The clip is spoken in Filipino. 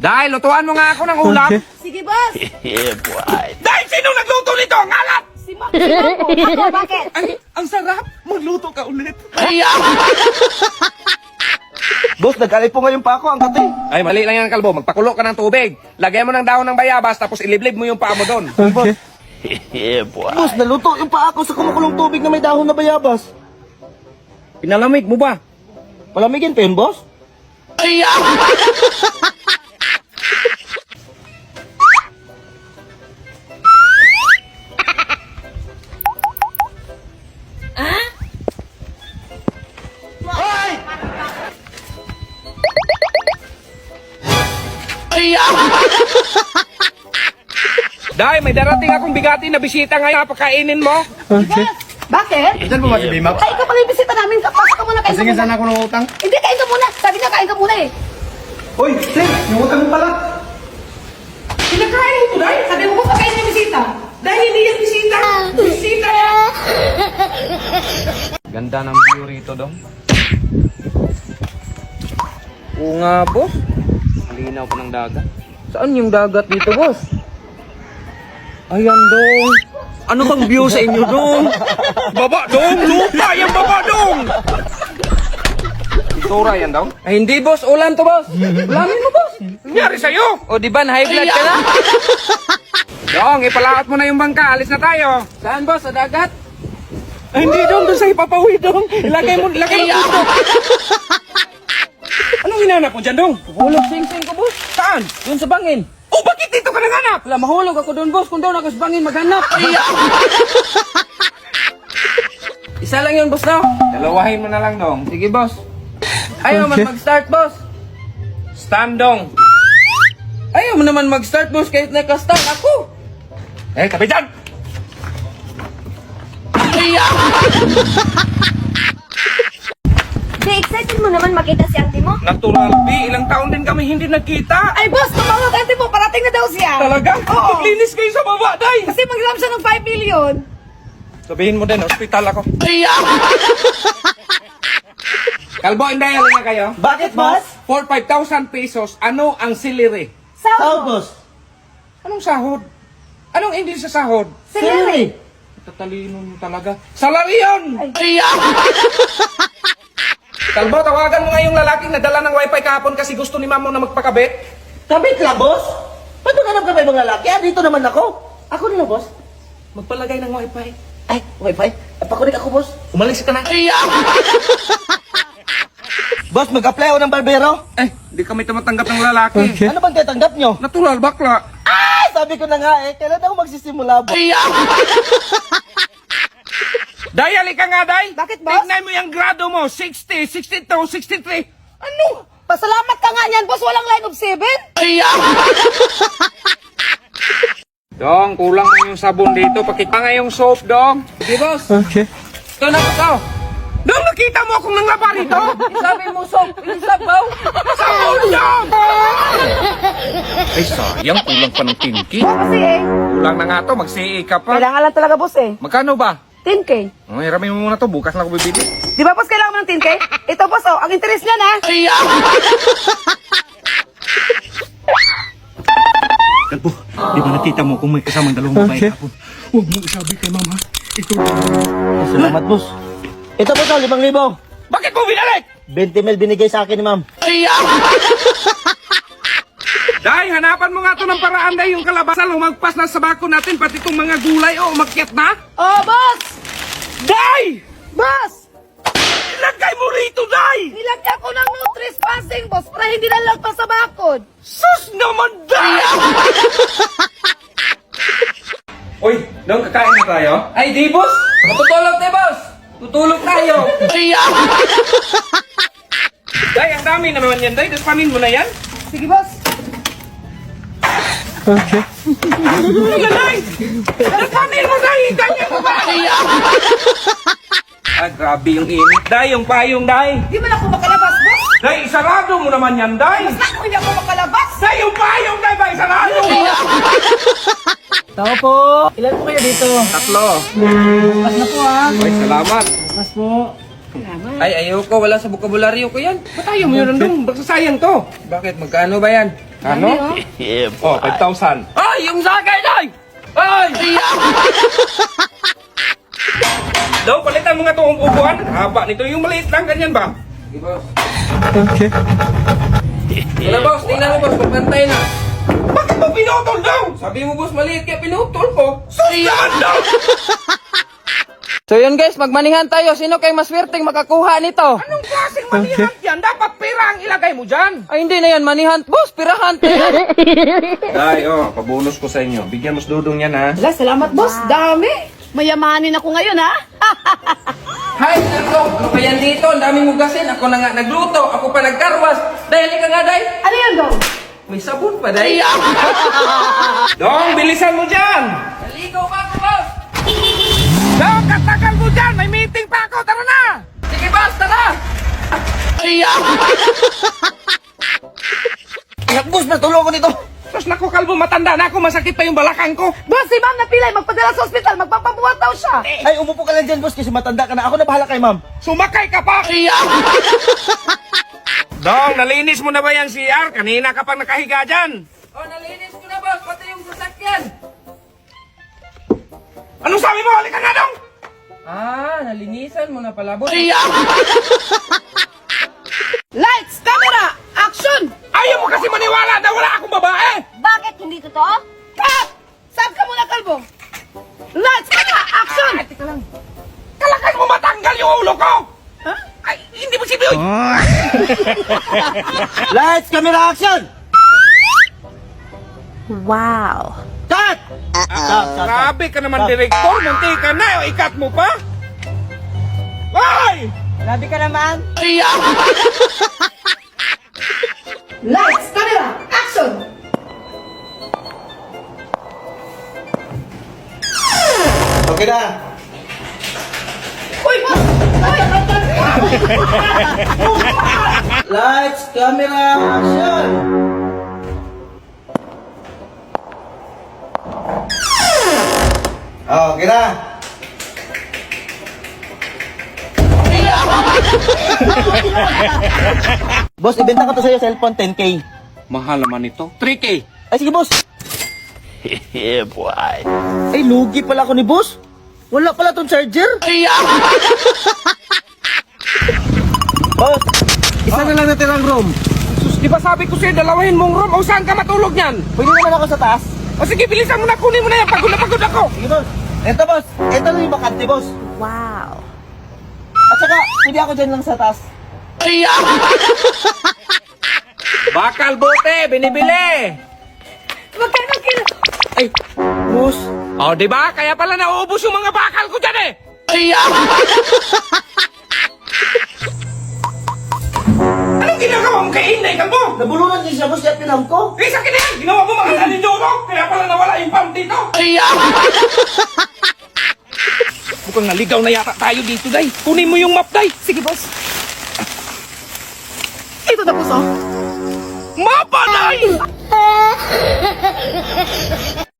Dahil, lutuan mo nga ako ng ulam. Okay. Sige, boss. Dahil, sino nagluto nito? Ang alat! Si Ma'am po. Ako, bakit? Ay, ang sarap. Magluto ka ulit. Boss, nagkalay po ngayon pa ako. Ang kati. Ay, mali lang yan, kalbo. Magpakulo ka ng tubig. Lagyan mo ng dahon ng bayabas, tapos iliblib mo yung paa mo doon. Okay. Boss, naluto yung pa ako sa kumukulong tubig na may dahon na bayabas. Pinalamig mo ba? Palamigin pa yun, boss? Dahil, may darating akong bigati na bisita ngayon. Napakainin mo. Okay. Bakit? Diyan po ba si Bimap? Ay, ikaw pala yung bisita namin. Pasok ka muna, kain ka Sige, muna. sana ako ng utang. Hindi, kain ka muna. Sabi niya, kain ka muna eh. Uy, Slim, yung utang mo pala. Pinakain mo, Day. Sabi mo, kung kain yung bisita. Dahil hindi yung bisita. Bisita yan. Ganda ng view rito, dong. Oo nga, boss. Malinaw pa ng dagat. Saan yung dagat dito, boss? Ayan, dong. Ano bang view sa inyo, dong? Baba, dong! Lupa yung baba, dong! Itura yan, dong? Ay, hindi, boss. Ulan to, boss. Ulamin mo, boss. Nangyari sa'yo? O, di ba, high blood ka na? Dong, ipalaot mo na yung bangka. Alis na tayo. Saan, boss? Sa dagat? Ay, hindi, dong. Doon sa hipapawi, dong. Ilagay mo dito. Anong hinanap mo dyan, dong? Hulog sing-sing ko, boss. Saan? Doon sa bangin. Oh, bakit dito ka nanghanap? Wala, mahulog ako doon, boss. Kung doon ako sa bangin, maghanap. Isa lang yun, boss, daw. Dalawahin mo na lang, dong. Sige, boss. Ayaw man mag-start, boss. Stand, dong. Ayaw mo naman mag-start, boss, kahit naka-start ako. Eh, tabi dyan! Di, excited mo naman makita si auntie mo? Natural, B. Ilang taon din kami hindi nagkita. Ay, boss, tumawag auntie mo. Parating na daw siya. Talaga? Oo. Maglinis kayo sa baba, day! Kasi mag-ram siya ng 5 million. Sabihin mo din, hospital ako. Kalbo, hindi, halin na kayo. Bakit, boss? For 5,000 pesos, ano ang siliri? Sahod, Sahod. boss. Anong sahod? Anong hindi sa sahod? Celery. Tatalino nyo talaga. Salary yun! Ay. Kalbo, tawagan mo nga yung lalaking nadala ng wifi kahapon kasi gusto ni mamo na magpakabit. Kabit lang, boss. Ba't maghanap ka ba ibang lalaki? Ah, dito naman ako. Ako na lang, boss. Magpalagay ng wifi. Ay, wifi. Pakunik ako, boss. Umalis ka na. Boss, mag-apply ako ng barbero. Eh, di kami tumatanggap ng lalaki. Ano bang tatanggap nyo? Natural, bakla. Ay, sabi ko na nga eh. Kailan ako magsisimula, boss? Day, halika nga, Day. Bakit, boss? Tignan mo yung grado mo. 60, 62, 63. Ano? Pasalamat ka nga yan, boss. Walang line of 7. Dong, kulang mo yung sabon dito. Pakita nga yung soap, Dong. Sige, boss. Okay. Ito na ito. Dong, nakita mo akong nanglaba rito? Isabi mo soap. Isabaw. Sabon, Dong! Ay, sayang. Kulang pa ng tinki. Kasi eh, Kulang na nga to. Mag-CA ka pa. kailangan lang talaga, boss eh. Magkano ba? 10K. Ay, rami mo muna to. Bukas na ako bibili. Di ba, boss, kailangan mo ng 10K? Ito, boss, oh, ang interest niya na. Kalbo, di ba nakita mo kung may kasamang dalawang babae kapon? Huwag mo isabi kay mama. Ito. Salamat, boss. Ito, boss, 5,000. Bakit mo binalik? 20 mil binigay sa akin ni ma'am. Day, hanapan mo nga to ng paraan, Day. Yung kalabasan, lumagpas na sa bako natin. Pati itong mga gulay, umakyat na. Oh, boss! Day! Boss! Ilagay mo rito, Day! Nilagyan ko ng no trespassing, boss, para hindi lalagpas sa bakod. Sus naman, Day! Uy, Dong, kakain na tayo? Ay, di, boss! Matutulog tayo, boss! Tutulog tayo! Day, ang dami naman yan, Day. Daspanin mo na yan. Sige, boss. Okay. Day! Daspanin mo, Day! Ganyan mo ba? Ah, grabe yung init. Day, yung payong, Day. Di man ako makalabas, boss. Day, isarado mo naman yan, Day. Saan hindi ako makalabas? Day, yung payong, Day, ba? Isarado mo. Tao po. Ilan po kayo dito? Tatlo. Bukas na po, ha? Ay, salamat. Bukas po. Ay, ayoko. Wala sa bukabularyo ko yan. Ba't ayaw mo yun nandun? Basta sayang to. Bakit? Magkano ba yan? Ano? Oh, 5,000. Ay, yung sakay, day! Ay! Daw, palitan mo nga itong upuan. Haba nito, yung maliit lang, ganyan ba? Sige, boss. Okay. Wala, boss. Tingnan mo, boss. Pagpantay na. Bakit mo pinutol daw? Sabi mo, boss, maliit kaya pinutol ko. Suyan daw! So yun guys, magmanihan tayo. Sino kay maswerteng makakuha nito? Anong klaseng manihan yan? Dapat pera ang ilagay mo dyan. Ay, hindi na yan. Manihan. Boss, pirahan. Day, pabonus ko sa inyo. Bigyan mo si Dudong yan, ha? Wala, salamat boss. Dami. Mayamanin ako ngayon ha. Hi, Nako. Ano ba yan dito? Ang daming hugasin. Ako na nga nagluto. Ako pa nagkarwas. Dahil ka nga, day. Ano yan daw? May sabon pa, day. Dong, bilisan mo dyan! Naligaw pa ako, boss. Dong, katagal mo dyan! May meeting pa ako! Tara na! Sige, boss. Tara. Anak boss, natulog ko nito. Sus, naku, kalbo, matanda na ako. Masakit pa yung balakang ko. Boss, si ma'am napilay. Magpadala sa ospital. Magpapabuhat daw siya. Ay, umupo ka lang dyan, boss, kasi matanda ka na. Ako na bahala kay ma'am. Sumakay ka pa! Dong, nalinis mo na ba yung CR? Kanina ka pang nakahiga dyan. Oh, nalinis ko na, boss. Pati yung sasakyan. Anong sabi mo? Halika nga, Dong! Ah, nalinisan mo na pala, boss. Lights, camera, action! Ayaw mo kasi maniwala na wala akong babae! Bakit hindi totoo? Cut! Sab ka muna, kalbo. Lights, camera, action! Kalakan mo matanggal yung ulo ko! Huh? Ay, hindi mo sinabi! Lights, camera, action! Wow. Cut! Grabe ka naman, direktor. Munti ka na. Ikat mo pa. Ay! Grabe ka naman. Lights, camera, action! Okay na. Uy, boss! Uy! Lights, camera, action! Okay na. Boss, ibenta ko to sa'yo cellphone 10K. Mahal naman ito. 3K. Ay, sige, boss. Ay, lugi pala ako ni boss. Wala pala tong charger. Boss, isa na lang natirang room. Sus, di ba sabi ko sa'yo, dalawahin mong room? O saan ka matulog niyan? Pwede naman ako sa taas. O sige, bilisan mo na. Kunin mo na yan. Pagod na pagod ako. Sige, boss. Eto, boss. Eto na yung bakante, boss. Wow. At saka, pwede ako dyan lang sa taas. Bakal bote, binibili. Magkano kilo? Ay, boss. O, di ba? Kaya pala nauubos yung mga bakal ko dyan eh. Anong ginagawa mo kay Inday ka mo? Nabulunan din siya, boss. Kaya pinam ko. Eh, sa akin na yan. Ginawa mo mga nanindurok. Kaya pala nawala yung pump dito. Mukhang naligaw na yata tayo dito, Day. Kunin mo yung map, Day. Sige, boss. Ito na, boss, oh. Mapa, Day!